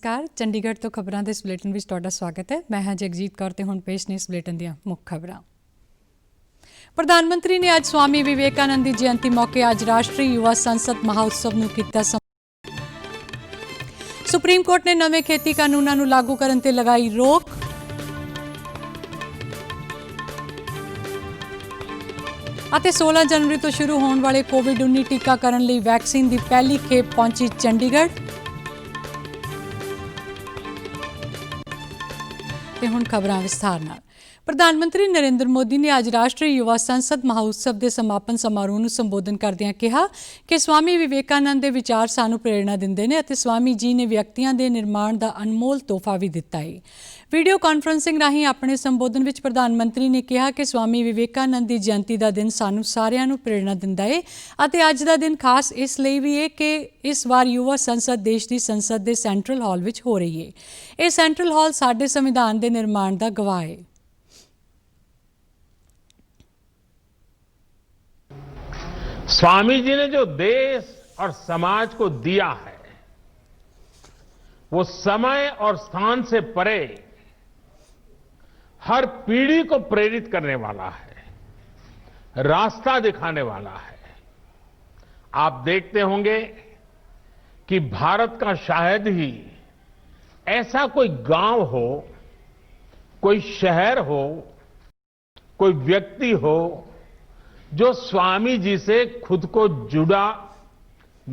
नमस्कार। चंडीगढ़ तो खबरों के इस बुलेटिन में तुहाडा स्वागत है। मैं हाँ जगजीत कौर ते हुण पेश ने इस बुलेटिन ਦੀਆਂ मुख खबरां। प्रधानमंत्री ने आज स्वामी विवेकानंद की जयंती मौके आज राष्ट्रीय युवा संसद महोत्सव नूं कीता सुप्रीम कोर्ट ने नवे खेती कानूनां नूं लागू करन ते लगाई रोक। ਅਤੇ 16 जनवरी तो शुरू होने वाले कोविड-19 टीकाकरण ਲਈ वैक्सीन की पहली खेप पहुंची चंडीगढ़। ਤੇ ਹੁਣ ਖਬਰਾਂ ਵਿਸਥਾਰ ਨਾਲ। प्रधानमंत्री नरेंद्र मोदी ने आज राष्ट्रीय युवा संसद महोत्सव के समापन समारोह ਨੂੰ संबोधन करदिਆਂ कहा कि स्वामी विवेकानंद के विचार सानू प्रेरणा दिंदे ने ਅਤੇ स्वामी जी ने व्यक्तियों के निर्माण का अनमोल तोहफा भी दिता है। वीडियो कॉन्फ्रेंसिंग राही अपने संबोधन में प्रधानमंत्री ने कहा कि स्वामी विवेकानंद की जयंती का दिन सानू सारिਆਂ ਨੂੰ प्रेरणा दिंदा है ਅਤੇ ਅੱਜ ਦਾ दिन खास इसलिए भी है कि इस बार युवा संसद देश की संसद के सेंट्रल हॉल में हो रही है। यह सेंट्रल हॉल साडे संविधान के निर्माण का गवाह है। स्वामी जी ने जो देश और समाज को दिया है वो समय और स्थान से परे हर पीढ़ी को प्रेरित करने वाला है, रास्ता दिखाने वाला है। आप देखते होंगे कि भारत का शायद ही ऐसा कोई गांव हो, कोई शहर हो, कोई व्यक्ति हो जो स्वामी जी से खुद को जुड़ा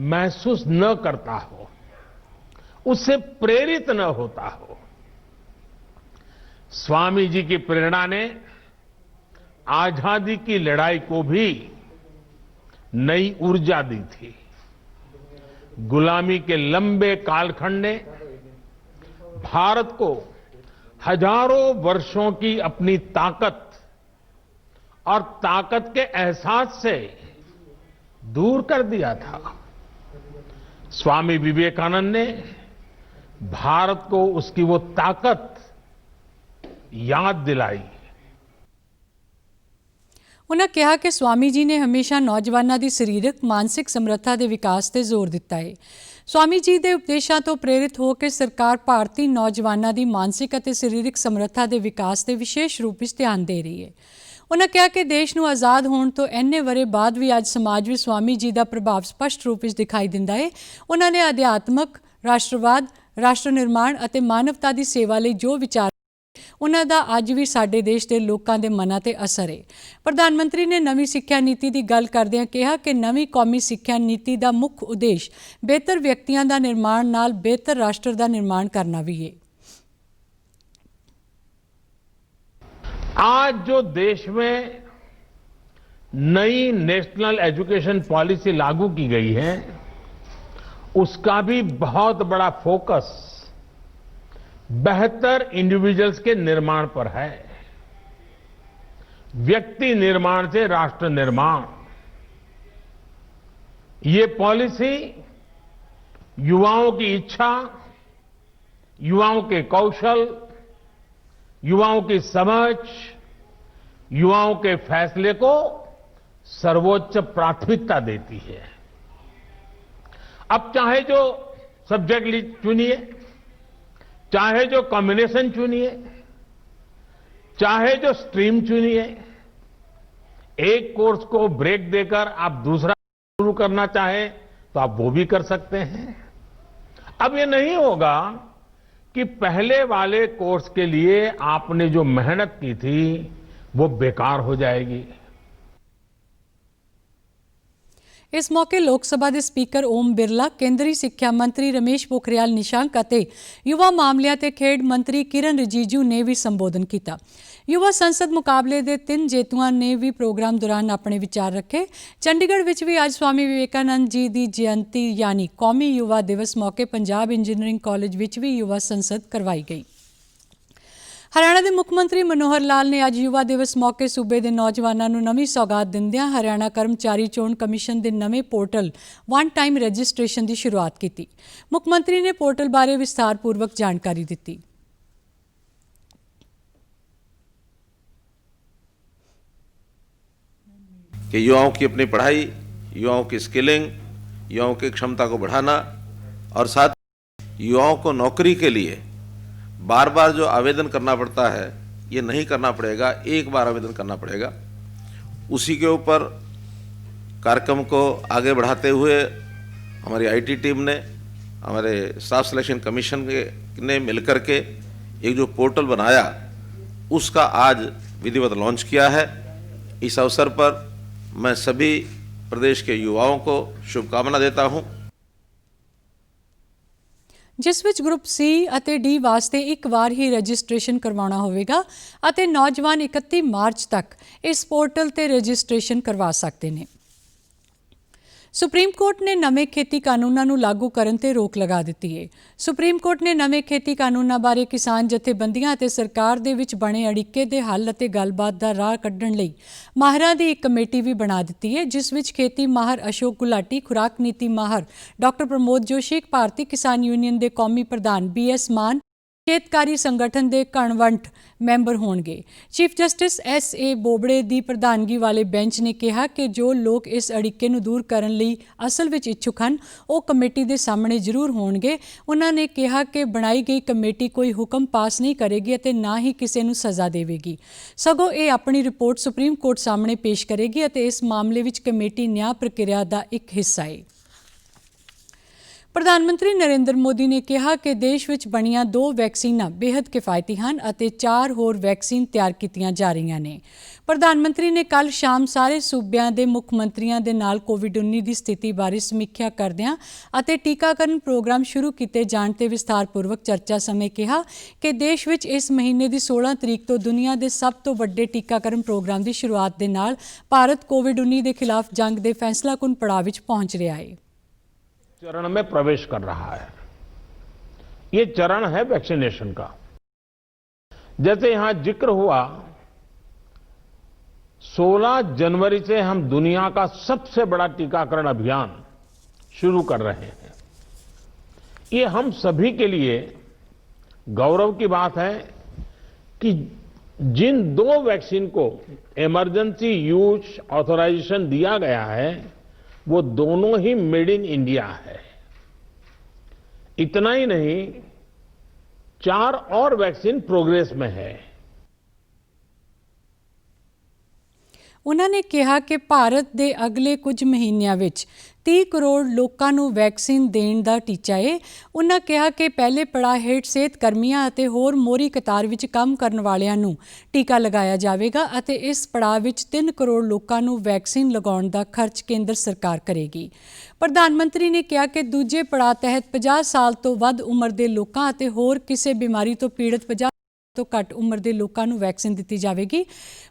महसूस न करता हो, उससे प्रेरित न होता हो। स्वामी जी की प्रेरणा ने आजादी की लड़ाई को भी नई ऊर्जा दी थी। गुलामी के लंबे कालखंड ने भारत को हजारों वर्षों की अपनी ताकत और ताकत के एहसास से दूर कर दिया था। स्वामी विवेकानंद ने भारत को उसकी वो ताकत याद दिलाई। उन्होंने कहा कि स्वामी जी ने हमेशा नौजवानों की सरीरक मानसिक समर्था के विकास पर जोर दिता है। स्वामी जी के उपदेशों तो प्रेरित होकर सरकार भारतीय नौजवानों की मानसिक और सरीरक समर्था के विकास से विशेष रूप से ध्यान दे रही है। उन्होंने कहा कि देश को आज़ाद होने तो इन्ने वरे बाद भी आज समाज में स्वामी जी का प्रभाव स्पष्ट रूप में दिखाई दिंदा है। उन्होंने अध्यात्मक राष्ट्रवाद, राष्ट्र निर्माण और मानवता की सेवा लिए जो विचार उन्हों का अज भी साडे देश के लोगों के मनां ते असर है। प्रधानमंत्री ने नवी सिक्ख्या नीति की गल करदिआं कहा कि नवी कौमी सिक्ख्या नीति का मुख्य उद्देश्य बेहतर व्यक्तियों का निर्माण नाल बेहतर राष्ट्र का निर्माण करना भी है। आज जो देश में नई नेशनल एजुकेशन पॉलिसी लागू की गई है उसका भी बहुत बड़ा फोकस बेहतर इंडिविजुअल्स के निर्माण पर है। व्यक्ति निर्माण से राष्ट्र निर्माण, ये पॉलिसी युवाओं की इच्छा, युवाओं के कौशल, युवाओं की समझ, युवाओं के फैसले को सर्वोच्च प्राथमिकता देती है। अब चाहे जो सब्जेक्ट चुनिए, चाहे जो कॉम्बिनेशन चुनिए, चाहे जो स्ट्रीम चुनिए, एक कोर्स को ब्रेक देकर आप दूसरा शुरू करना चाहें तो आप वो भी कर सकते हैं। अब ये नहीं होगा कि पहले वाले कोर्स के लिए आपने जो मेहनत की थी वो बेकार हो जाएगी। इस मौके लोकसभा के स्पीकर ओम बिरला, केंद्रीय सिक्ख्या मंत्री रमेश पोखरियाल निशंक और युवा मामलों ते खेड मंत्री किरण रिजिजू ने भी संबोधन किया। युवा संसद मुकाबले के 3 जेतुओं ने भी प्रोग्राम दौरान अपने विचार रखे। चंडीगढ़ में भी आज स्वामी विवेकानंद जी की जयंती यानी कौमी युवा दिवस मौके पंजाब इंजीनियरिंग कॉलेज में भी युवा संसद करवाई गई। हरियाणा के मुख्यमंत्री मनोहर लाल ने आज युवा दिवस मौके सूबे के नौजवानों को नवी सौगात दिंदिआं हरियाणा कर्मचारी चोण कमीशन के नवे पोर्टल वन टाइम रजिस्ट्रेशन की शुरुआत की। मुख्यमंत्री ने पोर्टल बारे विस्तारपूर्वक जानकारी दी। कि युवाओं की अपनी पढ़ाई, युवाओं की स्किलिंग, युवाओं की क्षमता को बढ़ाना और साथ युवाओं को नौकरी के लिए बार बार जो आवेदन करना पड़ता है, ये नहीं करना पड़ेगा, एक बार आवेदन करना पड़ेगा। उसी के ऊपर कार्यक्रम को आगे बढ़ाते हुए हमारी आईटी टीम ने, हमारे स्टाफ सिलेक्शन कमीशन ने मिलकर के एक जो पोर्टल बनाया, उसका आज विधिवत लॉन्च किया है। इस अवसर पर मैं सभी प्रदेश के युवाओं को शुभकामना देता हूं। ਜਿਸ ਵਿੱਚ ਗਰੁੱਪ ਸੀ ਅਤੇ ਡੀ ਵਾਸਤੇ ਇੱਕ ਵਾਰ ਹੀ ਰਜਿਸਟ੍ਰੇਸ਼ਨ ਕਰਵਾਉਣਾ ਹੋਵੇਗਾ ਅਤੇ ਨੌਜਵਾਨ 31 ਮਾਰਚ ਤੱਕ ਇਸ ਪੋਰਟਲ ਤੇ ਰਜਿਸਟ੍ਰੇਸ਼ਨ ਕਰਵਾ ਸਕਦੇ ਨੇ। ਸੁਪਰੀਮ ਕੋਰਟ ਨੇ ਨਵੇਂ ਖੇਤੀ ਕਾਨੂੰਨਾਂ ਨੂੰ ਲਾਗੂ ਕਰਨ ਤੇ ਰੋਕ ਲਗਾ ਦਿੱਤੀ ਹੈ। ਸੁਪਰੀਮ ਕੋਰਟ ਨੇ ਨਵੇਂ ਖੇਤੀ ਕਾਨੂੰਨਾਂ ਬਾਰੇ ਕਿਸਾਨ ਜਥੇਬੰਦੀਆਂ ਅਤੇ ਸਰਕਾਰ ਦੇ ਵਿੱਚ ਬਣੇ ਅੜਿੱਕੇ ਦੇ ਹੱਲ ਅਤੇ ਗੱਲਬਾਤ ਦਾ ਰਾਹ ਕੱਢਣ ਲਈ ਮਾਹਿਰਾਂ ਦੀ ਇੱਕ ਕਮੇਟੀ ਵੀ ਬਣਾ ਦਿੱਤੀ ਹੈ, ਜਿਸ ਵਿੱਚ ਖੇਤੀ ਮਾਹਰ ਅਸ਼ੋਕ ਗੁਲਾਟੀ, ਖੁਰਾਕ ਨੀਤੀ ਮਾਹਰ ਡਾਕਟਰ ਪ੍ਰਮੋਦ ਜੋਸ਼ੀ, ਭਾਰਤੀ ਕਿਸਾਨ ਯੂਨੀਅਨ ਦੇ ਕੌਮੀ ਪ੍ਰਧਾਨ BS ਮਾਨ, ਖੇਤਕਾਰੀ ਸੰਗਠਨ ਦੇ ਕਣਵੰਟ ਮੈਂਬਰ ਹੋਣਗੇ। ਚੀਫ ਜਸਟਿਸ SA ਬੋਬੜੇ ਦੀ ਪ੍ਰਧਾਨਗੀ ਵਾਲੇ ਬੈਂਚ ਨੇ ਕਿਹਾ ਕਿ ਜੋ ਲੋਕ ਇਸ ਅੜਿੱਕੇ ਨੂੰ ਦੂਰ ਕਰਨ ਲਈ ਅਸਲ ਵਿੱਚ ਇੱਛੁਕ ਹਨ, ਉਹ ਕਮੇਟੀ ਦੇ ਸਾਹਮਣੇ ਜ਼ਰੂਰ ਹੋਣਗੇ। ਉਹਨਾਂ ਨੇ ਕਿਹਾ ਕਿ ਬਣਾਈ ਗਈ ਕਮੇਟੀ ਕੋਈ ਹੁਕਮ ਪਾਸ ਨਹੀਂ ਕਰੇਗੀ ਅਤੇ ਨਾ ਹੀ ਕਿਸੇ ਨੂੰ ਸਜ਼ਾ ਦੇਵੇਗੀ, ਸਗੋਂ ਇਹ ਆਪਣੀ ਰਿਪੋਰਟ ਸੁਪਰੀਮ ਕੋਰਟ ਸਾਹਮਣੇ ਪੇਸ਼ ਕਰੇਗੀ ਅਤੇ ਇਸ ਮਾਮਲੇ ਵਿੱਚ ਕਮੇਟੀ ਨਿਆਂ ਪ੍ਰਕਿਰਿਆ ਦਾ ਇੱਕ ਹਿੱਸਾ ਹੈ। ਪ੍ਰਧਾਨ ਮੰਤਰੀ ਨਰਿੰਦਰ ਮੋਦੀ ਨੇ ਕਿਹਾ ਕਿ ਦੇਸ਼ ਵਿੱਚ ਬਣੀਆਂ 2 ਵੈਕਸੀਨਾਂ ਬੇहद ਕਿਫਾਇਤੀ ਹਨ ਅਤੇ 4 ਹੋਰ ਵੈਕਸੀਨ ਤਿਆਰ ਕੀਤੀਆਂ ਜਾ ਰਹੀਆਂ ਨੇ। ਪ੍ਰਧਾਨ ਮੰਤਰੀ ਨੇ ਕੱਲ੍ਹ ਸ਼ਾਮ ਸਾਰੇ ਸੂਬਿਆਂ ਦੇ ਮੁੱਖ ਮੰਤਰੀਆਂ ਦੇ ਨਾਲ ਕੋਵਿਡ-19 ਦੀ ਸਥਿਤੀ ਬਾਰੇ ਸਮੀਖਿਆ ਕਰਦਿਆਂ ਅਤੇ ਟੀਕਾਕਰਨ ਪ੍ਰੋਗਰਾਮ ਸ਼ੁਰੂ ਕੀਤੇ ਜਾਣ ਤੇ ਵਿਸਥਾਰਪੂਰਵਕ ਚਰਚਾ ਸਮੇਂ ਕਿਹਾ ਕਿ ਦੇਸ਼ ਵਿੱਚ ਇਸ ਮਹੀਨੇ ਦੀ 16 ਤਰੀਕ ਤੋਂ ਦੁਨੀਆ ਦੇ ਸਭ ਤੋਂ ਵੱਡੇ ਟੀਕਾਕਰਨ ਪ੍ਰੋਗਰਾਮ ਦੀ ਸ਼ੁਰੂਆਤ ਦੇ ਨਾਲ ਭਾਰਤ ਕੋਵਿਡ-19 ਦੇ ਖਿਲਾਫ ਜੰਗ ਦੇ ਫੈਸਲਾਕੁਨ ਪੜਾਅ ਵਿੱਚ ਪਹੁੰਚ ਰਿਹਾ ਹੈ। चरण में प्रवेश कर रहा है। ये चरण है वैक्सीनेशन का। जैसे यहां जिक्र हुआ, 16 जनवरी से हम दुनिया का सबसे बड़ा टीकाकरण अभियान शुरू कर रहे हैं। ये हम सभी के लिए गौरव की बात है कि जिन 2 वैक्सीन को इमरजेंसी यूज ऑथराइजेशन दिया गया है, वो दोनों ही मेड इन इंडिया है। इतना ही नहीं, 4 और वैक्सीन प्रोग्रेस में है। ਉਹਨਾਂ ਨੇ ਕਿਹਾ ਕਿ ਭਾਰਤ ਦੇ ਅਗਲੇ ਕੁਝ ਮਹੀਨਿਆਂ ਵਿੱਚ 30 ਕਰੋੜ ਲੋਕਾਂ ਨੂੰ ਵੈਕਸੀਨ ਦੇਣ ਦਾ ਟੀਚਾ ਹੈ। ਉਹਨਾਂ ਕਿਹਾ ਕਿ ਪਹਿਲੇ ਪੜਾਅ ਹੇਠ ਸਿਹਤ ਕਰਮੀਆਂ ਅਤੇ ਹੋਰ ਮੋਹਰੀ ਕਤਾਰ ਵਿੱਚ ਕੰਮ ਕਰਨ ਵਾਲਿਆਂ ਨੂੰ ਟੀਕਾ ਲਗਾਇਆ ਜਾਵੇਗਾ ਅਤੇ ਇਸ ਪੜਾਅ ਵਿੱਚ 3 ਕਰੋੜ ਲੋਕਾਂ ਨੂੰ ਵੈਕਸੀਨ ਲਗਾਉਣ ਦਾ ਖਰਚ ਕੇਂਦਰ ਸਰਕਾਰ ਕਰੇਗੀ। ਪ੍ਰਧਾਨ ਮੰਤਰੀ ਨੇ ਕਿਹਾ ਕਿ ਦੂਜੇ ਪੜਾਅ ਤਹਿਤ 50 ਸਾਲ ਤੋਂ ਵੱਧ ਉਮਰ ਦੇ ਲੋਕਾਂ ਅਤੇ ਹੋਰ ਕਿਸੇ ਬਿਮਾਰੀ ਤੋਂ ਪੀੜਤ 50 ਤੋਂ ਘੱਟ ਉਮਰ ਦੇ ਲੋਕਾਂ ਨੂੰ ਵੈਕਸੀਨ ਦਿੱਤੀ ਜਾਵੇਗੀ।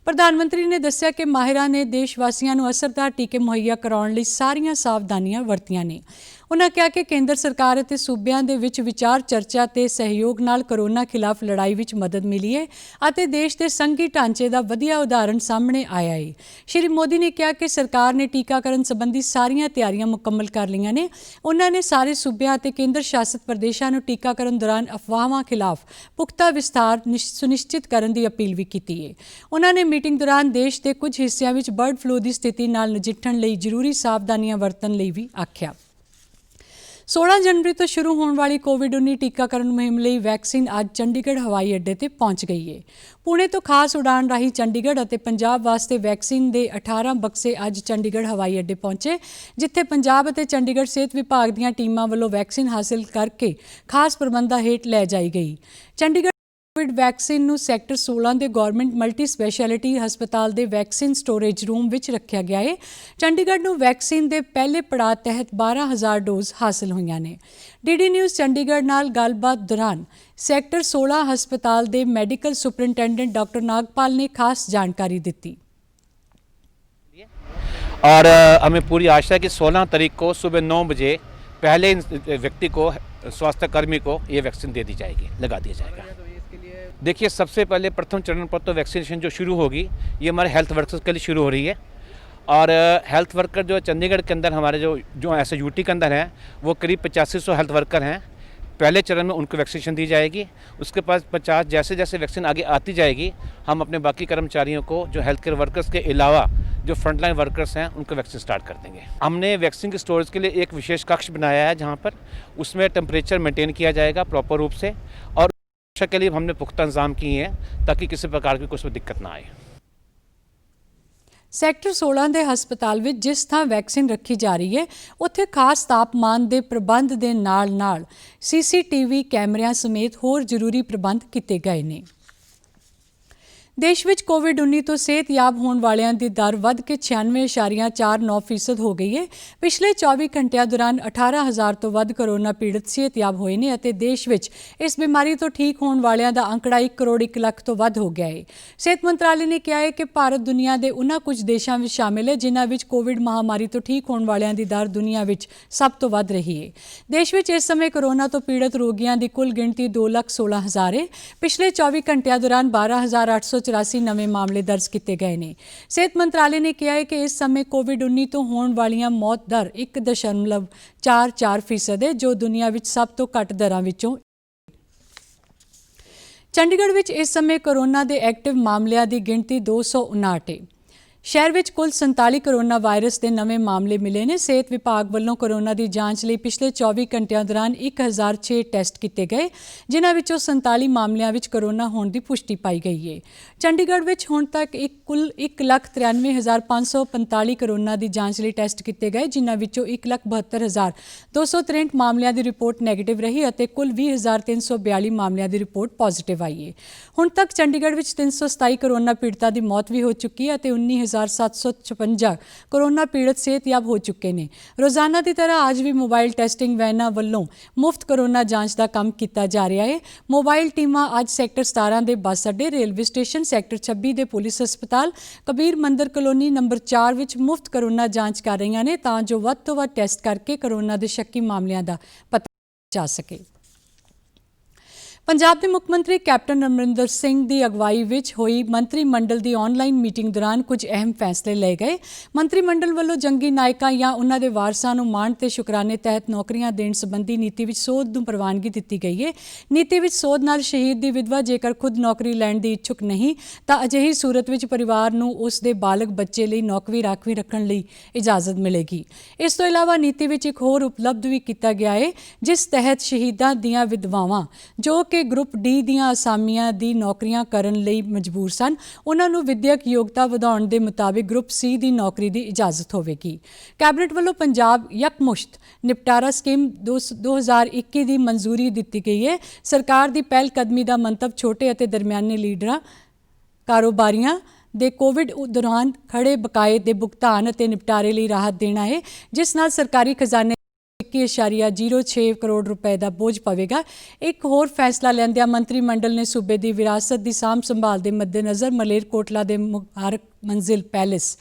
ਪ੍ਰਧਾਨ ਮੰਤਰੀ ਨੇ ਦੱਸਿਆ ਕਿ ਮਾਹਿਰਾਂ ਨੇ ਦੇਸ਼ ਵਾਸੀਆਂ ਨੂੰ ਅਸਰਦਾਰ ਟੀਕੇ ਮੁਹੱਈਆ ਕਰਾਉਣ ਲਈ ਸਾਰੀਆਂ ਸਾਵਧਾਨੀਆਂ ਵਰਤੀਆਂ ਨੇ। ਉਹਨਾਂ ਕਿਹਾ ਕਿ ਕੇਂਦਰ ਸਰਕਾਰ ਅਤੇ ਸੂਬਿਆਂ ਦੇ ਵਿੱਚ ਵਿਚਾਰ ਚਰਚਾ ਤੇ ਸਹਿਯੋਗ ਨਾਲ ਕੋਰੋਨਾ ਖਿਲਾਫ ਲੜਾਈ ਵਿੱਚ ਮਦਦ ਮਿਲੀ ਹੈ ਅਤੇ ਦੇਸ਼ ਦੇ ਸੰਘੀ ਢਾਂਚੇ ਦਾ ਵਧੀਆ ਉਦਾਹਰਣ ਸਾਹਮਣੇ ਆਇਆ ਹੈ। ਸ਼੍ਰੀ ਮੋਦੀ ਨੇ ਕਿਹਾ ਕਿ ਸਰਕਾਰ ਨੇ ਟੀਕਾਕਰਨ ਸੰਬੰਧੀ ਸਾਰੀਆਂ ਤਿਆਰੀਆਂ ਮੁਕੰਮਲ ਕਰ ਲਈਆਂ ਨੇ। ਉਹਨਾਂ ਨੇ ਸਾਰੇ ਸੂਬਿਆਂ ਅਤੇ ਕੇਂਦਰ ਸ਼ਾਸਿਤ ਪ੍ਰਦੇਸ਼ਾਂ ਨੂੰ ਟੀਕਾਕਰਨ ਦੌਰਾਨ ਅਫਵਾਹਾਂ ਖਿਲਾਫ ਪੁਖਤਾ ਵਿਸਥਾਰ ਸੁਨਿਸ਼ਚਿਤ ਕਰਨ ਦੀ ਅਪੀਲ ਵੀ ਕੀਤੀ ਹੈ। ਉਹਨਾਂ ਨੇ ਮੀਟਿੰਗ ਦੌਰਾਨ ਦੇਸ਼ ਦੇ ਕੁਝ ਹਿੱਸਿਆਂ ਵਿੱਚ ਬਰਡ ਫਲੂ ਦੀ ਸਥਿਤੀ ਨਾਲ ਨਜਿੱਠਣ ਲਈ ਜ਼ਰੂਰੀ ਸਾਵਧਾਨੀਆਂ ਵਰਤਣ ਲਈ ਵੀ ਆਖਿਆ। 16 ਜਨਵਰੀ ਤੋਂ ਸ਼ੁਰੂ ਹੋਣ ਵਾਲੀ ਕੋਵਿਡ-19 ਟੀਕਾਕਰਨ ਮੁਹਿੰਮ ਲਈ ਵੈਕਸੀਨ ਅੱਜ ਚੰਡੀਗੜ੍ਹ ਹਵਾਈ ਅੱਡੇ ਤੇ ਪਹੁੰਚ ਗਈ ਹੈ। ਪੁਣੇ ਤੋਂ ਖਾਸ ਉਡਾਨ ਰਾਹੀਂ ਚੰਡੀਗੜ੍ਹ ਅਤੇ ਪੰਜਾਬ ਵਾਸਤੇ ਵੈਕਸੀਨ ਦੇ 18 ਬਕਸੇ ਅੱਜ ਚੰਡੀਗੜ੍ਹ ਹਵਾਈ ਅੱਡੇ ਪਹੁੰਚੇ, ਜਿੱਥੇ ਪੰਜਾਬ ਅਤੇ ਚੰਡੀਗੜ੍ਹ ਸਿਹਤ ਵਿਭਾਗ ਦੀਆਂ ਟੀਮਾਂ ਵੱਲੋਂ ਵੈਕਸੀਨ ਹਾਸਲ ਕਰਕੇ ਖਾਸ ਪ੍ਰਬੰਧਾਂ ਹੇਠ ਲੈ ਜਾਈ ਗਈ। ਚੰਡੀਗੜ੍ਹ ਕੋਵਿਡ ਵੈਕਸੀਨ ਨੂੰ ਸੈਕਟਰ 16 ਦੇ ਗਵਰਨਮੈਂਟ ਮਲਟੀ ਸਪੈਸ਼ਲਿਟੀ ਹਸਪਤਾਲ ਦੇ ਵੈਕਸੀਨ ਸਟੋਰੇਜ ਰੂਮ ਵਿੱਚ ਰੱਖਿਆ ਗਿਆ ਹੈ। ਚੰਡੀਗੜ੍ਹ ਨੂੰ ਵੈਕਸੀਨ ਦੇ ਪਹਿਲੇ ਪੜਾਅ ਤਹਿਤ 12,000 ਡੋਜ਼ ਹਾਸਲ ਹੋਈਆਂ ਨੇ। ਡੀਡੀ ਨਿਊਜ਼ ਚੰਡੀਗੜ੍ਹ ਨਾਲ ਗੱਲਬਾਤ ਦੌਰਾਨ ਸੈਕਟਰ 16 ਹਸਪਤਾਲ ਦੇ ਮੈਡੀਕਲ ਸੁਪਰਿੰਟੈਂਡੈਂਟ ਡਾਕਟਰ ਨਾਗपाल ने खास जानकारी दी। और हमें पूरी आशा है कि 16 तारीख को सुबह 9 बजे पहले व्यक्ति को, स्वास्थ्य कर्मी को ये वैक्सीन दे दी जाएगी, लगा दिया जाएगा। देखिए, सबसे पहले प्रथम चरण पर तो वैक्सीनेशन जो शुरू होगी ये हमारे हेल्थ वर्कर्स के लिए शुरू हो रही है। और हेल्थ वर्कर जो चंडीगढ़ के अंदर हमारे जो ऐसे यूटी के अंदर हैं, वो करीब 8500 हेल्थ वर्कर हैं। पहले चरण में उनको वैक्सीनेशन दी जाएगी। उसके पास 50 जैसे जैसे वैक्सीन आगे आती जाएगी, हम अपने बाकी कर्मचारियों को जो हेल्थ केयर वर्कर्स के अलावा जो फ्रंटलाइन वर्कर्स हैं उनको वैक्सीन स्टार्ट कर देंगे। हमने वैक्सीन के स्टोरेज के लिए एक विशेष कक्ष बनाया है जहाँ पर उसमें टेम्परेचर मेंटेन किया जाएगा प्रॉपर रूप से, और सुरक्षा के लिए हमने पुख्ता इंतजाम किए हैं ताकि किसी प्रकार की कुछ दिक्कत ना आए। ਸੈਕਟਰ 16 ਦੇ ਹਸਪਤਾਲ ਵਿੱਚ ਜਿਸ ਥਾਂ ਵੈਕਸੀਨ ਰੱਖੀ ਜਾ ਰਹੀ ਹੈ ਉੱਥੇ ਖਾਸ ਤਾਪਮਾਨ ਦੇ ਪ੍ਰਬੰਧ ਦੇ ਨਾਲ ਸੀਸੀਟੀਵੀ ਕੈਮਰਿਆਂ ਸਮੇਤ ਹੋਰ ਜ਼ਰੂਰੀ ਪ੍ਰਬੰਧ ਕੀਤੇ ਗਏ ਨੇ। ਦੇਸ਼ ਵਿੱਚ ਕੋਵਿਡ-19 ਤੋਂ ਸਿਹਤਯਾਬ ਹੋਣ ਵਾਲਿਆਂ ਦੀ ਦਰ ਵੱਧ ਕੇ 96.49% ਹੋ ਗਈ ਹੈ। ਪਿਛਲੇ 24 ਘੰਟਿਆਂ ਦੌਰਾਨ 18,000 ਤੋਂ ਵੱਧ ਕੋਰੋਨਾ ਪੀੜਤ ਸਿਹਤਯਾਬ ਹੋਏ ਨੇ ਅਤੇ ਦੇਸ਼ ਵਿੱਚ ਇਸ ਬਿਮਾਰੀ ਤੋਂ ਠੀਕ ਹੋਣ ਵਾਲਿਆਂ ਦਾ ਅੰਕੜਾ 1 ਕਰੋੜ 1 ਲੱਖ ਤੋਂ ਵੱਧ ਹੋ ਗਿਆ ਹੈ। ਸਿਹਤ ਮੰਤਰਾਲੇ ਨੇ ਕਿਹਾ ਹੈ ਕਿ ਭਾਰਤ ਦੁਨੀਆ ਦੇ ਉਹਨਾਂ ਕੁਝ ਦੇਸ਼ਾਂ ਵਿੱਚ ਸ਼ਾਮਿਲ ਹੈ ਜਿਨ੍ਹਾਂ ਵਿੱਚ ਕੋਵਿਡ ਮਹਾਮਾਰੀ ਤੋਂ ਠੀਕ ਹੋਣ ਵਾਲਿਆਂ ਦੀ ਦਰ ਦੁਨੀਆ ਵਿੱਚ ਸਭ ਤੋਂ ਵੱਧ ਰਹੀ ਹੈ। ਦੇਸ਼ ਵਿੱਚ ਇਸ ਸਮੇਂ ਕੋਰੋਨਾ ਤੋਂ ਪੀੜਤ ਰੋਗੀਆਂ ਦੀ ਕੁੱਲ ਗਿਣਤੀ 2,16,000 ਹੈ। ਪਿਛਲੇ 24 ਘੰਟਿਆਂ ਦੌਰਾਨ 12,884 ਨਵੇਂ ਮਾਮਲੇ ਦਰਜ ਕੀਤੇ ਗਏ ਨੇ। ਸਿਹਤ ਮੰਤਰਾਲੇ ਨੇ ਕਿਹਾ ਹੈ ਕਿ ਇਸ ਸਮੇਂ ਕੋਵਿਡ-19 ਤੋਂ ਹੋਣ ਵਾਲੀਆਂ ਮੌਤ ਦਰ 1.44% ਹੈ ਜੋ ਦੁਨੀਆ ਵਿੱਚ ਸਭ ਤੋਂ ਘੱਟ ਦਰਾਂ ਵਿੱਚੋਂ। ਚੰਡੀਗੜ੍ਹ ਵਿੱਚ ਇਸ ਸਮੇਂ ਕੋਰੋਨਾ ਦੇ ਐਕਟਿਵ ਮਾਮਲਿਆਂ ਦੀ ਗਿਣਤੀ 259 ਹੈ। ਸ਼ਹਿਰ ਵਿੱਚ ਕੁੱਲ 47 ਕੋਰੋਨਾ ਵਾਇਰਸ ਦੇ ਨਵੇਂ ਮਾਮਲੇ ਮਿਲੇ ਨੇ। ਸਿਹਤ ਵਿਭਾਗ ਵੱਲੋਂ ਕੋਰੋਨਾ ਦੀ ਜਾਂਚ ਲਈ ਪਿਛਲੇ 24 ਘੰਟਿਆਂ ਦੌਰਾਨ 1006 ਟੈਸਟ ਕੀਤੇ ਗਏ ਜਿਨ੍ਹਾਂ ਵਿੱਚੋਂ 47 ਮਾਮਲਿਆਂ ਵਿੱਚ ਕੋਰੋਨਾ ਹੋਣ ਦੀ ਪੁਸ਼ਟੀ ਪਾਈ ਗਈ ਹੈ। ਚੰਡੀਗੜ੍ਹ ਵਿੱਚ ਹੁਣ ਤੱਕ ਕੁੱਲ 1,93,545 ਕੋਰੋਨਾ ਦੀ ਜਾਂਚ ਲਈ ਟੈਸਟ ਕੀਤੇ ਗਏ ਜਿਨ੍ਹਾਂ ਵਿੱਚੋਂ 1,72,263 ਮਾਮਲਿਆਂ ਦੀ ਰਿਪੋਰਟ ਨੈਗੇਟਿਵ ਰਹੀ ਅਤੇ ਕੁੱਲ 20,342 ਮਾਮਲਿਆਂ ਦੀ ਰਿਪੋਰਟ ਪੋਜ਼ਿਟਿਵ ਆਈ ਹੈ। ਹੁਣ ਤੱਕ ਚੰਡੀਗੜ੍ਹ ਵਿੱਚ 327 ਕੋਰੋਨਾ ਪੀੜਤਾਂ ਦੀ ਮੌਤ ਵੀ ਹੋ ਚੁੱਕੀ ਹੈ ਅਤੇ 19,756 ਕੋਰੋਨਾ ਪੀੜਤ ਸਿਹਤਯਾਬ ਹੋ ਚੁੱਕੇ ਨੇ। ਰੋਜ਼ਾਨਾ ਦੀ ਤਰ੍ਹਾਂ ਅੱਜ ਵੀ ਮੋਬਾਈਲ ਟੈਸਟਿੰਗ ਵੈਨਾਂ ਵੱਲੋਂ ਮੁਫਤ ਕੋਰੋਨਾ ਜਾਂਚ ਦਾ ਕੰਮ ਕੀਤਾ ਜਾ ਰਿਹਾ ਹੈ। ਮੋਬਾਈਲ ਟੀਮਾਂ ਅੱਜ ਸੈਕਟਰ 17 ਦੇ ਬੱਸ ਅੱਡੇ, ਰੇਲਵੇ ਸਟੇਸ਼ਨ, ਸੈਕਟਰ 26 ਦੇ ਪੁਲਿਸ ਹਸਪਤਾਲ, ਕਬੀਰ ਮੰਦਰ ਕਲੋਨੀ ਨੰਬਰ 4 ਵਿੱਚ ਮੁਫਤ ਕੋਰੋਨਾ ਜਾਂਚ ਕਰ ਰਹੀਆਂ ਨੇ ਤਾਂ ਜੋ ਵੱਧ ਤੋਂ ਵੱਧ ਟੈਸਟ ਕਰਕੇ ਕੋਰੋਨਾ ਦੇ ਸ਼ੱਕੀ ਮਾਮਲਿਆਂ ਦਾ ਪਤਾ ਜਾ ਸਕੇ। ਪੰਜਾਬ ਦੇ ਮੁੱਖ ਮੰਤਰੀ ਕੈਪਟਨ ਅਮਰਿੰਦਰ ਸਿੰਘ ਦੀ ਅਗਵਾਈ ਵਿੱਚ ਹੋਈ ਮੰਤਰੀ ਮੰਡਲ ਦੀ ਆਨਲਾਈਨ ਮੀਟਿੰਗ ਦੌਰਾਨ ਕੁਝ ਅਹਿਮ ਫੈਸਲੇ ਲਏ ਗਏ। ਮੰਤਰੀ ਮੰਡਲ ਵੱਲੋਂ ਜੰਗੀ ਨਾਇਕਾਂ ਜਾਂ ਉਹਨਾਂ ਦੇ ਵਾਰਸਾਂ ਨੂੰ ਮਾਣ ਤੇ ਸ਼ੁਕਰਾਨੇ ਤਹਿਤ ਨੌਕਰੀਆਂ ਦੇਣ ਸੰਬੰਧੀ ਨੀਤੀ ਵਿੱਚ ਸੋਧ ਨੂੰ ਪ੍ਰਵਾਨਗੀ ਦਿੱਤੀ ਗਈ ਹੈ। ਨੀਤੀ ਵਿੱਚ ਸੋਧ ਨਾਲ ਸ਼ਹੀਦ ਦੀ ਵਿਧਵਾ ਜੇਕਰ ਖੁਦ ਨੌਕਰੀ ਲੈਣ ਦੀ ਇੱਛੁਕ ਨਹੀਂ ਤਾਂ ਅਜਿਹੀ ਸੂਰਤ ਵਿੱਚ ਪਰਿਵਾਰ ਨੂੰ ਉਸ ਦੇ ਬਾਲਗ ਬੱਚੇ ਲਈ ਨੌਕਰੀ ਰਾਖਵੀਂ ਰੱਖਣ ਲਈ ਇਜਾਜ਼ਤ ਮਿਲੇਗੀ। ਇਸ ਤੋਂ ਇਲਾਵਾ ਨੀਤੀ ਵਿੱਚ ਇੱਕ ਹੋਰ ਉਪਲਬਧ ਵੀ ਕੀਤਾ ਗਿਆ ਹੈ ਜਿਸ ਤਹਿਤ ਸ਼ਹੀਦਾਂ ਦੀਆਂ ਵਿਧਵਾਵਾਂ ਜੋ ਕਿ ਗਰੁੱਪ ਡੀ ਦੀਆਂ ਅਸਾਮੀਆਂ ਦੀ ਨੌਕਰੀਆਂ ਕਰਨ ਲਈ ਮਜਬੂਰ ਸਨ ਉਹਨਾਂ ਨੂੰ ਵਿਦਿਅਕ ਯੋਗਤਾ ਵਧਾਉਣ ਦੇ ਮੁਤਾਬਿਕ ਗਰੁੱਪ ਸੀ ਦੀ ਨੌਕਰੀ ਦੀ ਇਜਾਜ਼ਤ ਹੋਵੇਗੀ। ਕੈਬਨਿਟ ਵੱਲੋਂ ਪੰਜਾਬ ਯਕਮੁਸ਼ਤ ਨਿਪਟਾਰਾ ਸਕੀਮ 2021 ਦੀ ਮਨਜ਼ੂਰੀ ਦਿੱਤੀ ਗਈ ਹੈ। ਸਰਕਾਰ ਦੀ ਪਹਿਲ ਕਦਮੀ ਦਾ ਮੰਤਵ ਛੋਟੇ ਅਤੇ ਦਰਮਿਆਨੇ ਲੀਡਰਾਂ ਕਾਰੋਬਾਰੀਆਂ ਦੇ ਕੋਵਿਡ ਦੌਰਾਨ ਖੜੇ ਬਕਾਏ ਦੇ ਭੁਗਤਾਨ ਅਤੇ ਨਿਪਟਾਰੇ ਲਈ ਰਾਹਤ ਦੇਣਾ ਹੈ ਜਿਸ ਨਾਲ ਸਰਕਾਰੀ ਖਜ਼ਾਨੇ 1.06 ਕਰੋੜ ਰੁਪਏ ਦਾ ਬੋਝ ਪਵੇਗਾ। ਇੱਕ ਹੋਰ ਫੈਸਲਾ ਲੈਂਦਿਆਂ ਮੰਤਰੀ ਮੰਡਲ ਨੇ ਸੂਬੇ ਦੀ ਵਿਰਾਸਤ ਦੀ ਸਾਂਭ ਸੰਭਾਲ ਦੇ ਮੱਦੇਨਜ਼ਰ ਮਲੇਰਕੋਟਲਾ ਦੇ ਮੁਬਾਰਕ ਮੰਜ਼ਿਲ ਪੈਲੇਸ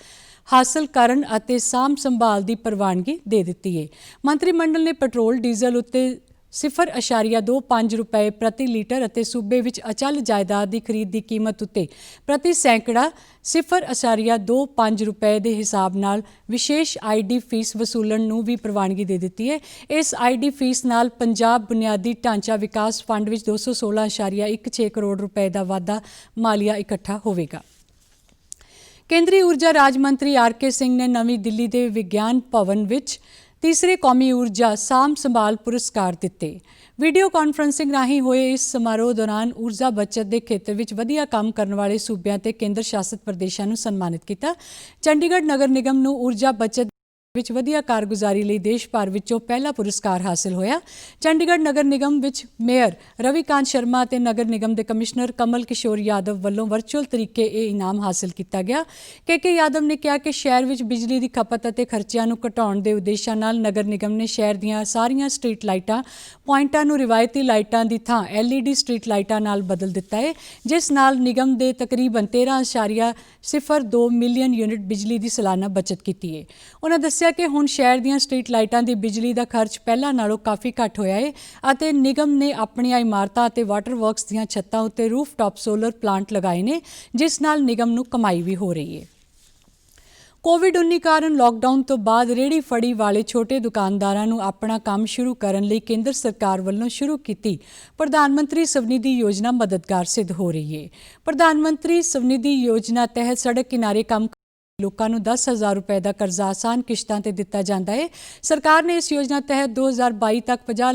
ਹਾਸਲ ਕਰਨ ਅਤੇ ਸਾਂਭ ਸੰਭਾਲ ਦੀ ਪ੍ਰਵਾਨਗੀ ਦੇ ਦਿੱਤੀ ਹੈ। ਮੰਤਰੀ ਮੰਡਲ ਨੇ ਪੈਟਰੋਲ ਡੀਜ਼ਲ ਉੱਤੇ 0.25 ਰੁਪਏ ਪ੍ਰਤੀ ਲੀਟਰ ਅਤੇ ਸੂਬੇ ਵਿੱਚ ਅਚਲ ਜਾਇਦਾਦ ਦੀ ਖਰੀਦ ਦੀ ਕੀਮਤ ਉੱਤੇ ਪ੍ਰਤੀ ਸੈਂਕੜਾ 0.25 ਰੁਪਏ ਦੇ ਹਿਸਾਬ ਨਾਲ ਵਿਸ਼ੇਸ਼ ਆਈਡੀ ਫੀਸ ਵਸੂਲਣ ਨੂੰ ਵੀ ਪ੍ਰਵਾਨਗੀ ਦੇ ਦਿੱਤੀ ਹੈ। ਇਸ ਆਈਡੀ ਫੀਸ ਨਾਲ ਪੰਜਾਬ ਬੁਨਿਆਦੀ ਢਾਂਚਾ ਵਿਕਾਸ ਫੰਡ ਵਿੱਚ 216.16 ਕਰੋੜ ਰੁਪਏ ਦਾ ਵਾਧਾ ਮਾਲੀਆ ਇਕੱਠਾ ਹੋਵੇਗਾ। ਕੇਂਦਰੀ ਊਰਜਾ ਰਾਜ ਮੰਤਰੀ ਆਰ.ਕੇ. ਸਿੰਘ ਨੇ ਨਵੀਂ ਦਿੱਲੀ ਦੇ ਵਿਗਿਆਨ ਭਵਨ ਵਿੱਚ ਤੀਸਰੇ ਕੌਮੀ ਊਰਜਾ ਸਾਂਭ ਸੰਭਾਲ ਪੁਰਸਕਾਰ ਦਿੱਤੇ। ਵੀਡੀਓ ਕਾਨਫਰੰਸਿੰਗ ਰਾਹੀਂ ਹੋਏ ਇਸ ਸਮਾਰੋਹ ਦੌਰਾਨ ਊਰਜਾ ਬਚਤ ਦੇ ਖੇਤਰ ਵਿੱਚ ਵਧੀਆ ਕੰਮ ਕਰਨ ਵਾਲੇ ਸੂਬਿਆਂ ਤੇ ਕੇਂਦਰ ਸ਼ਾਸਿਤ ਪ੍ਰਦੇਸ਼ਾਂ ਨੂੰ ਸਨਮਾਨਿਤ ਕੀਤਾ। ਚੰਡੀਗੜ੍ਹ ਨਗਰ ਨਿਗਮ ਨੂੰ ਊਰਜਾ ਬਚਤ ਵਿੱਚ ਵਧੀਆ ਕਾਰਗੁਜ਼ਾਰੀ ਲਈ ਦੇਸ਼ ਭਰ ਵਿੱਚੋਂ ਪਹਿਲਾ ਪੁਰਸਕਾਰ ਹਾਸਲ ਹੋਇਆ। ਚੰਡੀਗੜ੍ਹ ਨਗਰ ਨਿਗਮ ਵਿੱਚ ਮੇਅਰ ਰਵੀਕਾਂਤ ਸ਼ਰਮਾ ਅਤੇ ਨਗਰ ਨਿਗਮ ਦੇ ਕਮਿਸ਼ਨਰ ਕਮਲ ਕਿਸ਼ੋਰ ਯਾਦਵ ਵੱਲੋਂ ਵਰਚੁਅਲ ਤਰੀਕੇ ਇਹ ਇਨਾਮ ਹਾਸਲ ਕੀਤਾ ਗਿਆ। ਕੇ ਯਾਦਵ ਨੇ ਕਿਹਾ ਕਿ ਸ਼ਹਿਰ ਵਿੱਚ ਬਿਜਲੀ ਦੀ ਖਪਤ ਅਤੇ ਖਰਚਿਆਂ ਨੂੰ ਘਟਾਉਣ ਦੇ ਉਦੇਸ਼ਾਂ ਨਾਲ ਨਗਰ ਨਿਗਮ ਨੇ ਸ਼ਹਿਰ ਦੀਆਂ ਸਾਰੀਆਂ ਸਟਰੀਟ ਲਾਈਟਾਂ ਪੁਆਇੰਟਾਂ ਨੂੰ ਰਿਵਾਇਤੀ ਲਾਈਟਾਂ ਦੀ ਥਾਂ LED ਸਟਰੀਟ ਲਾਈਟਾਂ ਨਾਲ ਬਦਲ ਦਿੱਤਾ ਹੈ ਜਿਸ ਨਾਲ ਨਿਗਮ ਦੇ ਤਕਰੀਬਨ 13.02 ਮਿਲੀਅਨ ਯੂਨਿਟ ਬਿਜਲੀ ਦੀ ਸਾਲਾਨਾ ਬਚਤ ਕੀਤੀ ਹੈ। ਉਹਨਾਂ ਦੱਸਿਆ ਕਿ ਹੁਣ ਸ਼ਹਿਰ ਦੀਆਂ ਸਟਰੀਟ ਲਾਈਟਾਂ ਦੀ ਬਿਜਲੀ ਦਾ ਖਰਚ ਪਹਿਲਾਂ ਨਾਲੋਂ ਕਾਫੀ ਘੱਟ ਹੋਇਆ ਹੈ ਅਤੇ ਨਿਗਮ ਨੇ ਆਪਣੀਆਂ ਇਮਾਰਤਾਂ ਅਤੇ ਵਾਟਰ ਵਰਕਸ ਦੀਆਂ ਛੱਤਾਂ ਉੱਤੇ ਰੂਫਟਾਪ ਸੋਲਰ ਪਲਾਂਟ ਲਗਾਏ ਨੇ ਜਿਸ ਨਾਲ ਨਿਗਮ ਨੂੰ ਕਮਾਈ ਵੀ ਹੋ ਰਹੀ ਹੈ। ਕੋਵਿਡ-19 ਕਾਰਨ ਲਾਕਡਾਊਨ ਤੋਂ ਬਾਅਦ ਰੇਹੜੀ ਫੜੀ ਵਾਲੇ ਛੋਟੇ ਦੁਕਾਨਦਾਰਾਂ ਨੂੰ ਆਪਣਾ ਕੰਮ ਸ਼ੁਰੂ ਕਰਨ ਲਈ ਕੇਂਦਰ ਸਰਕਾਰ ਵੱਲੋਂ ਸ਼ੁਰੂ ਕੀਤੀ ਪ੍ਰਧਾਨ ਮੰਤਰੀ ਸਵਨਿਧੀ ਯੋਜਨਾ ਮਦਦਗਾਰ ਸਿੱਧ ਹੋ ਰਹੀ ਹੈ। ਪ੍ਰਧਾਨ ਮੰਤਰੀ ਸਵਨਿਧੀ ਯੋਜਨਾ ਤਹਿਤ ਸੜਕ ਕਿਨਾਰੇ ਕੰਮ ਲੋਕਾਂ ਨੂੰ 10,000 ਰੁਪਏ ਦਾ ਕਰਜ਼ਾ ਆਸਾਨ ਕਿਸ਼ਤਾਂ ਤੇ ਦਿੱਤਾ ਜਾਂਦਾ ਹੈ। ਸਰਕਾਰ ਨੇ ਇਸ ਯੋਜਨਾ ਤਹਿਤ 2022 ਤੱਕ 50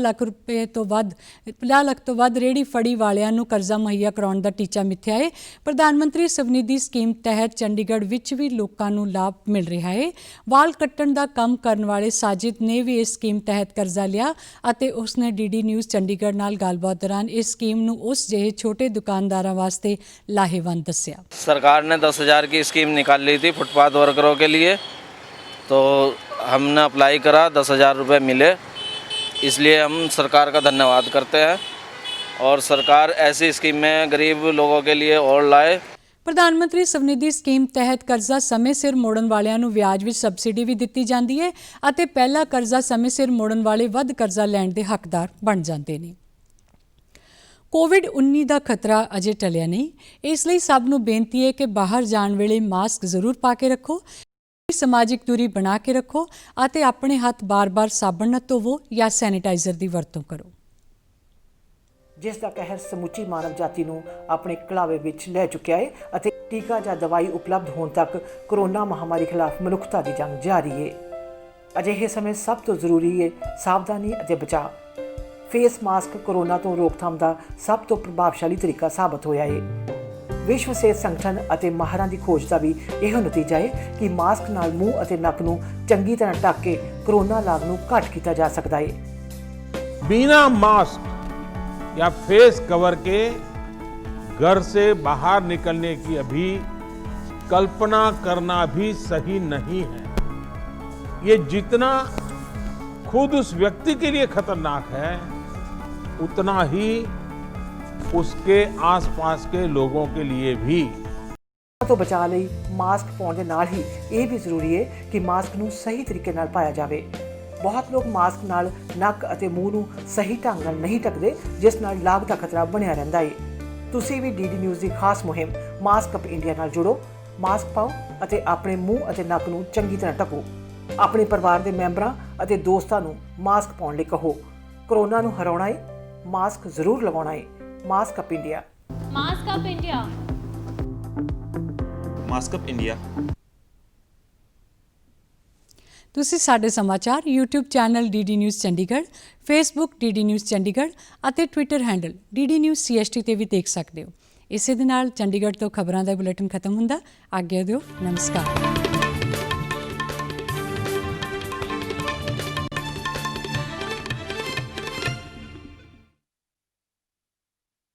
ਲੱਖ ਤੋਂ ਵੱਧ ਰੇਹੜੀ ਫੜੀ ਵਾਲਿਆਂ ਨੂੰ ਕਰਜ਼ਾ ਮੁਹੱਈਆ ਕਰਾਉਣ ਦਾ ਟੀਚਾ ਮਿੱਥਿਆ ਹੈ। ਪ੍ਰਧਾਨ ਮੰਤਰੀ ਸਵਨਿਧੀ ਸਕੀਮ ਤਹਿਤ ਚੰਡੀਗੜ੍ਹ ਵਿੱਚ ਵੀ ਲੋਕਾਂ ਨੂੰ ਲਾਭ ਮਿਲ ਰਿਹਾ ਹੈ। ਵਾਲ ਕੱਟਣ ਦਾ ਕੰਮ ਕਰਨ ਵਾਲੇ ਸਾਜਿਦ ਨੇ ਵੀ ਇਸ ਸਕੀਮ ਤਹਿਤ ਕਰਜ਼ਾ ਲਿਆ ਅਤੇ ਉਸਨੇ ਡੀਡੀ ਨਿਊਜ਼ ਚੰਡੀਗੜ੍ਹ ਨਾਲ ਗੱਲਬਾਤ ਦੌਰਾਨ ਇਸ ਸਕੀਮ ਨੂੰ ਉਸ ਜਿਹੇ ਛੋਟੇ ਦੁਕਾਨਦਾਰਾਂ ਵਾਸਤੇ ਲਾਹੇਵੰਦ ਦੱਸਿਆ। सरकार ने 10,000 की स्कीम निकाल ली थी फुटपाथ वर्करों के लिए, तो हमने अप्लाई करा, 10,000 रुपये मिले, इसलिए हम सरकार का धन्यवाद करते हैं और सरकार ऐसी स्कीमें गरीब लोगों के लिए और लाए। ਪ੍ਰਧਾਨ ਮੰਤਰੀ ਸਵਨਿਧੀ ਸਕੀਮ ਤਹਿਤ ਕਰਜ਼ਾ ਸਮੇਂ ਸਿਰ ਮੋੜਨ ਵਾਲਿਆਂ ਨੂੰ ਵਿਆਜ ਵਿੱਚ ਸਬਸਿਡੀ ਵੀ ਦਿੱਤੀ ਜਾਂਦੀ ਹੈ ਅਤੇ ਪਹਿਲਾ ਕਰਜ਼ਾ ਸਮੇਂ ਸਿਰ ਮੋੜਨ ਵਾਲੇ ਵੱਧ ਕਰਜ਼ਾ ਲੈਣ ਦੇ ਹੱਕਦਾਰ ਬਣ ਜਾਂਦੇ ਨੇ। ਕੋਵਿਡ-19 ਦਾ ਖਤਰਾ ਅਜੇ ਟਲਿਆ ਨਹੀਂ, ਇਸ ਲਈ ਸਭ ਨੂੰ ਬੇਨਤੀ ਹੈ ਕਿ ਬਾਹਰ ਜਾਣ ਵੇਲੇ ਮਾਸਕ ਜ਼ਰੂਰ ਪਾ ਕੇ ਰੱਖੋ, ਸਮਾਜਿਕ ਦੂਰੀ ਬਣਾ ਕੇ ਰੱਖੋ ਅਤੇ ਆਪਣੇ ਹੱਥ ਬਾਰ-ਬਾਰ ਸਾਬਣ ਨਾਲ ਧੋਵੋ ਜਾਂ ਸੈਨੀਟਾਈਜ਼ਰ ਦੀ ਵਰਤੋਂ ਕਰੋ। ਜਿਸ ਦਾ ਕਹਿਰ ਸਮੁੱਚੀ ਮਾਨਵ ਜਾਤੀ ਨੂੰ ਆਪਣੇ ਕਲਾਵੇ ਵਿੱਚ ਲੈ ਚੁੱਕਿਆ ਹੈ ਅਤੇ ਟੀਕਾ ਜਾਂ ਦਵਾਈ ਉਪਲਬਧ ਹੋਣ ਤੱਕ ਕੋਰੋਨਾ ਮਹਾਮਾਰੀ ਖਿਲਾਫ ਮਨੁੱਖਤਾ ਦੀ ਜੰਗ ਜਾਰੀ ਹੈ। ਅਜਿਹੇ ਸਮੇਂ ਸਭ ਤੋਂ ਜ਼ਰੂਰੀ ਹੈ ਸਾਵਧਾਨੀ ਅਤੇ ਬਚਾਅ। ਫੇਸ ਮਾਸਕ ਕੋਰੋਨਾ ਤੋਂ ਰੋਕਥਾਮ ਦਾ ਸਭ ਤੋਂ ਪ੍ਰਭਾਵਸ਼ਾਲੀ ਤਰੀਕਾ ਸਾਬਤ ਹੋਇਆ ਹੈ। ਵਿਸ਼ਵ ਸਿਹਤ ਸੰਗਠਨ ਅਤੇ ਮਾਹਰਾਂ ਦੀ ਖੋਜ ਦਾ ਵੀ ਇਹੋ ਨਤੀਜਾ ਹੈ ਕਿ ਮਾਸਕ ਨਾਲ ਮੂੰਹ ਅਤੇ ਨੱਕ ਨੂੰ ਚੰਗੀ ਤਰ੍ਹਾਂ ਢੱਕ ਕੇ ਕੋਰੋਨਾ ਲਾਗ ਨੂੰ ਘੱਟ ਕੀਤਾ ਜਾ ਸਕਦਾ ਹੈ। बिना मास्क या फेस कवर के घर से बाहर निकलने की अभी कल्पना करना भी सही नहीं है। ये जितना खुद उस व्यक्ति के लिए खतरनाक है, उतना ही उसके आसपास के लोगों के लिए भी। ਤੋਂ ਬਚਾਅ ਲਈ ਮਾਸਕ ਪਾਉਣ ਦੇ ਨਾਲ ਹੀ ਇਹ ਵੀ ਜ਼ਰੂਰੀ ਹੈ ਕਿ ਮਾਸਕ ਨੂੰ ਸਹੀ ਤਰੀਕੇ ਨਾਲ ਪਾਇਆ ਜਾਵੇ। ਬਹੁਤ ਲੋਕ ਮਾਸਕ ਨਾਲ ਨੱਕ ਅਤੇ ਮੂੰਹ ਨੂੰ ਸਹੀ ਢੰਗ ਨਾਲ ਨਹੀਂ ਢੱਕਦੇ, ਜਿਸ ਨਾਲ ਲਾਗ ਦਾ ਖਤਰਾ ਬਣਿਆ ਰਹਿੰਦਾ ਹੈ। ਤੁਸੀਂ ਵੀ ਡੀਡੀ ਨਿਊਜ਼ ਦੀ ਖਾਸ ਮੁਹਿੰਮ ਮਾਸਕ ਅਪ ਇੰਡੀਆ ਨਾਲ ਜੁੜੋ। ਮਾਸਕ ਪਾਓ ਅਤੇ ਆਪਣੇ ਮੂੰਹ ਅਤੇ ਨੱਕ ਨੂੰ ਚੰਗੀ ਤਰ੍ਹਾਂ ਢੱਕੋ। ਆਪਣੇ ਪਰਿਵਾਰ ਦੇ ਮੈਂਬਰਾਂ ਅਤੇ ਦੋਸਤਾਂ ਨੂੰ ਮਾਸਕ ਪਾਉਣ ਲਈ ਕਹੋ। ਕੋਰੋਨਾ ਨੂੰ ਹਰਾਉਣਾ ਹੈ, ਮਾਸਕ ਜ਼ਰੂਰ ਲਗਾਉਣਾ ਹੈ। Mask up India. Mask up India. Mask up India. ਤੁਸੀਂ ਸਾਡੇ ਸਮਾਚਾਰ YouTube channel DD news Chandigarh, Facebook DD news Chandigarh ਅਤੇ Twitter handle DD news CST ਤੇ ਵੀ ਦੇਖ ਸਕਦੇ ਹੋ। ਇਸੇ ਦੇ ਨਾਲ ਚੰਡੀਗੜ੍ਹ ਤੋਂ ਖਬਰਾਂ ਦਾ ਬੁਲੇਟਿਨ ਖਤਮ ਹੁੰਦਾ। ਆਗਿਆ ਦਿਓ। ਨਮਸਕਾਰ।